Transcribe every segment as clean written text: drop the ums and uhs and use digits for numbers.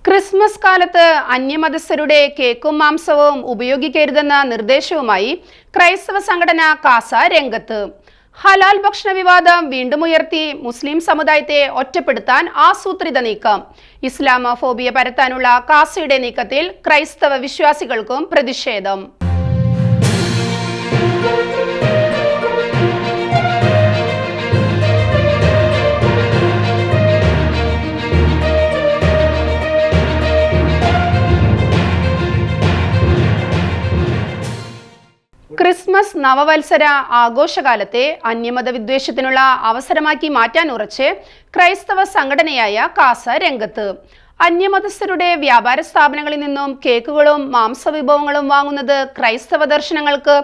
Christmas കാലത്ത് അന്യമതസ്ഥരുടെ കേക്കും മാംസവും ഉപയോഗിക്കരുതെന്ന നിർദ്ദേശവുമായി ക്രൈസ്തവ സംഘടന കാസ രംഗത്ത്. ഹലാൽ ഭക്ഷണ വിവാദം വീണ്ടും ഉയർത്തി മുസ്ലിം സമുദായത്തെ ഒറ്റപ്പെടുത്താൻ ആസൂത്രിത നീക്കം. ഇസ്ലാമോഫോബിയ പരത്താനുള്ള കാസയുടെ നീക്കത്തിൽ ക്രൈസ്തവ വിശ്വാസികൾക്കും പ്രതിഷേധം. ക്രിസ്മസ് നവവത്സര ആഘോഷകാലത്തെ അന്യമത വിദ്വേഷത്തിനുള്ള അവസരമാക്കി മാറ്റാൻ ഉറച്ച് ക്രൈസ്തവ സംഘടനയായ കാസ രംഗത്ത്. അന്യമതസ്ഥരുടെ വ്യാപാര സ്ഥാപനങ്ങളിൽ നിന്നും കേക്കുകളും മാംസവിഭവങ്ങളും വാങ്ങുന്നത് ക്രൈസ്തവ ദർശനങ്ങൾക്ക്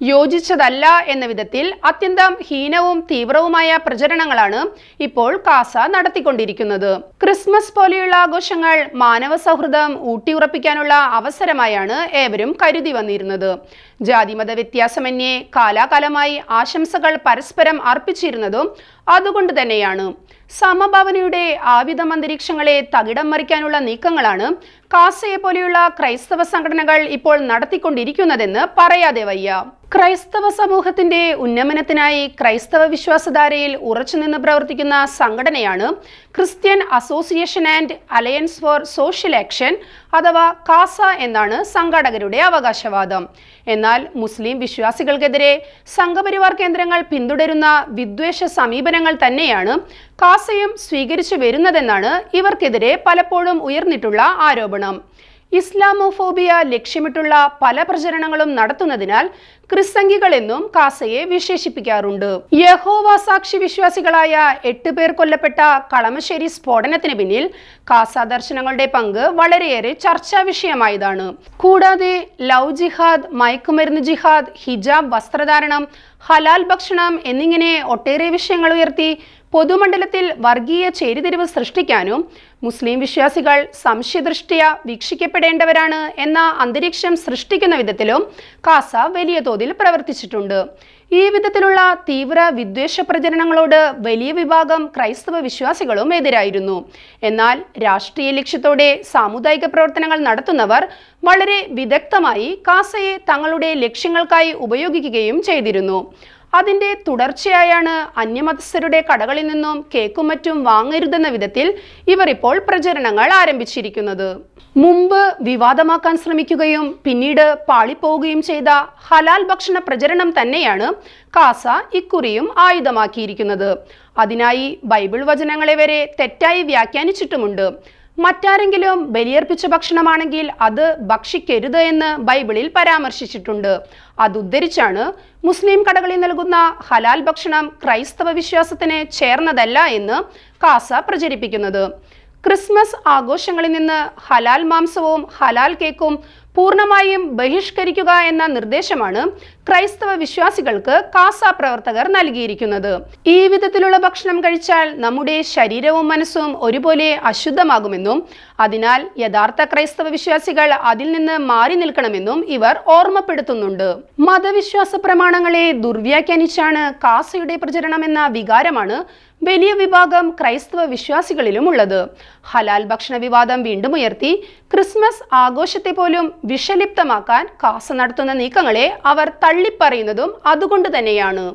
യോജിച്ചതല്ല എന്ന വിധത്തിൽ അത്യന്തം ഹീനവും തീവ്രവുമായ പ്രചരണങ്ങളാണ് ഇപ്പോൾ കാസ നടത്തിക്കൊണ്ടിരിക്കുന്നത്. ക്രിസ്മസ് പോലെയുള്ള ആഘോഷങ്ങൾ മാനവ സൗഹൃദം ഊട്ടിയുറപ്പിക്കാനുള്ള അവസരമായാണ് ഏവരും കരുതി വന്നിരുന്നത്. ജാതിമത വ്യത്യാസമന്യേ കാലാകാലമായി ആശംസകൾ പരസ്പരം അർപ്പിച്ചിരുന്നതും അതുകൊണ്ട് തന്നെയാണ്. സമഭാവനയുടെ ആവിധം അന്തരീക്ഷങ്ങളെ തകിടം മറിക്കാനുള്ള നീക്കങ്ങളാണ് കാസയെ പോലെയുള്ള ക്രൈസ്തവ സംഘടനകൾ ഇപ്പോൾ നടത്തിക്കൊണ്ടിരിക്കുന്നതെന്ന് പറയാതെ വയ്യ. ക്രൈസ്തവ സമൂഹത്തിന്റെ ഉന്നമനത്തിനായി ക്രൈസ്തവ വിശ്വാസധാരയിൽ ഉറച്ചുനിന്ന് പ്രവർത്തിക്കുന്ന സംഘടനയാണ് Christian association and alliance for social action അഥവാ കാസ എന്നാണ് സംഘാടകരുടെ അവകാശവാദം. എന്നാൽ മുസ്ലിം വിശ്വാസികൾക്കെതിരെ സംഘപരിവാർ കേന്ദ്രങ്ങൾ പിന്തുടരുന്ന വിദ്വേഷ സമീപനങ്ങൾ തന്നെയാണ് കാസയും സ്വീകരിച്ചു വരുന്നതെന്നാണ് ഇവർക്കെതിരെ പലപ്പോഴും ഉയർന്നിട്ടുള്ള ആരോപണം. ഇസ്ലാമോഫോബിയ ലക്ഷ്യമിട്ടുള്ള പല പ്രചരണങ്ങളും നടത്തുന്നതിനാൽ ക്രിസ്സംഗികൾ എന്നും കാസയെ വിശേഷിപ്പിക്കാറുണ്ട്. യഹോവ സാക്ഷി വിശ്വാസികളായ 8 പേർ കൊല്ലപ്പെട്ട കളമശ്ശേരി സ്ഫോടനത്തിന് പിന്നിൽ കാസ ദർശനങ്ങളുടെ പങ്ക് വളരെയേറെ ചർച്ചാ വിഷയമായതാണ്. കൂടാതെ ലവ് ജിഹാദ്, മയക്കുമരുന്ന് ജിഹാദ്, ഹിജാബ് വസ്ത്രധാരണം, ഹലാൽ ഭക്ഷണം എന്നിങ്ങനെ ഒട്ടേറെ വിഷയങ്ങൾ ഉയർത്തി പൊതുമണ്ഡലത്തിൽ വർഗീയ ചേരിതിരിവ് സൃഷ്ടിക്കാനും മുസ്ലിം വിശ്വാസികൾ സംശയദൃഷ്ട്യാ വീക്ഷിക്കപ്പെടേണ്ടവരാണ് എന്ന അന്തരീക്ഷം സൃഷ്ടിക്കുന്ന വിധത്തിലും കാസ വലിയ തോതിൽ പ്രവർത്തിച്ചിട്ടുണ്ട്. ഈ വിധത്തിലുള്ള തീവ്ര വിദ്വേഷ പ്രചരണങ്ങളോട് വലിയ വിഭാഗം ക്രൈസ്തവ വിശ്വാസികളും എതിരായിരുന്നു. എന്നാൽ രാഷ്ട്രീയ ലക്ഷ്യത്തോടെ സാമുദായിക പ്രവർത്തനങ്ങൾ നടത്തുന്നവർ വളരെ വിദഗ്ധമായി കാസയെ തങ്ങളുടെ ലക്ഷ്യങ്ങൾക്കായി ഉപയോഗിക്കുകയും ചെയ്തിരുന്നു. അതിന്റെ തുടർച്ചയായാണ് അന്യമതസ്ഥരുടെ കടകളിൽ നിന്നും കേക്കും മറ്റും വാങ്ങരുതെന്ന വിധത്തിൽ ഇവർ ഇപ്പോൾ പ്രചരണങ്ങൾ ആരംഭിച്ചിരിക്കുന്നത്. മുമ്പ് വിവാദമാക്കാൻ ശ്രമിക്കുകയും പിന്നീട് പാളിപ്പോവുകയും ചെയ്ത ഹലാൽ ഭക്ഷണ പ്രചരണം തന്നെയാണ് കാസ ഇക്കുറിയും ആയുധമാക്കിയിരിക്കുന്നത്. അതിനായി ബൈബിൾ വചനങ്ങളെ വരെ തെറ്റായി വ്യാഖ്യാനിച്ചിട്ടുമുണ്ട്. മറ്റാരെങ്കിലും ബലിയർപ്പിച്ച ഭക്ഷണമാണെങ്കിൽ അത് ഭക്ഷിക്കരുത് എന്ന് ബൈബിളിൽ പരാമർശിച്ചിട്ടുണ്ട്. അതുദ്ധരിച്ചാണ് മുസ്ലിം കടകളിൽ നൽകുന്ന ഹലാൽ ഭക്ഷണം ക്രൈസ്തവ വിശ്വാസത്തിന് ചേർന്നതല്ല എന്ന് കാസ പ്രചരിപ്പിക്കുന്നത്. ക്രിസ്മസ് ആഘോഷങ്ങളിൽ നിന്ന് ഹലാൽ മാംസവും ഹലാൽ കേക്കും പൂർണ്ണമായും ബഹിഷ്കരിക്കുക എന്ന നിർദ്ദേശമാണ് ക്രൈസ്തവ വിശ്വാസികൾക്ക് കാസ പ്രവർത്തകർ നൽകിയിരിക്കുന്നത്. ഈ വിധത്തിലുള്ള ഭക്ഷണം കഴിച്ചാൽ നമ്മുടെ ശരീരവും മനസ്സും ഒരുപോലെ അശുദ്ധമാകുമെന്നും അതിനാൽ യഥാർത്ഥ ക്രൈസ്തവ വിശ്വാസികൾ അതിൽ നിന്ന് മാറി നിൽക്കണമെന്നും ഇവർ ഓർമ്മപ്പെടുത്തുന്നുണ്ട്. മതവിശ്വാസ പ്രമാണങ്ങളെ ദുർവ്യാഖ്യാനിച്ചാണ് കാസയുടെ പ്രചരണമെന്ന വികാരമാണ് വലിയ വിഭാഗം ക്രൈസ്തവ വിശ്വാസികളിലും ഉള്ളത്. ഹലാൽ ഭക്ഷണ വിവാദം വീണ്ടും ഉയർത്തി ക്രിസ്മസ് ആഘോഷത്തെ പോലും വിഷലിപ്തമാക്കാൻ കാസ നടത്തുന്ന നീക്കങ്ങളെ അവർ തള്ളിപ്പറയുന്നതും അതുകൊണ്ട് തന്നെയാണ്.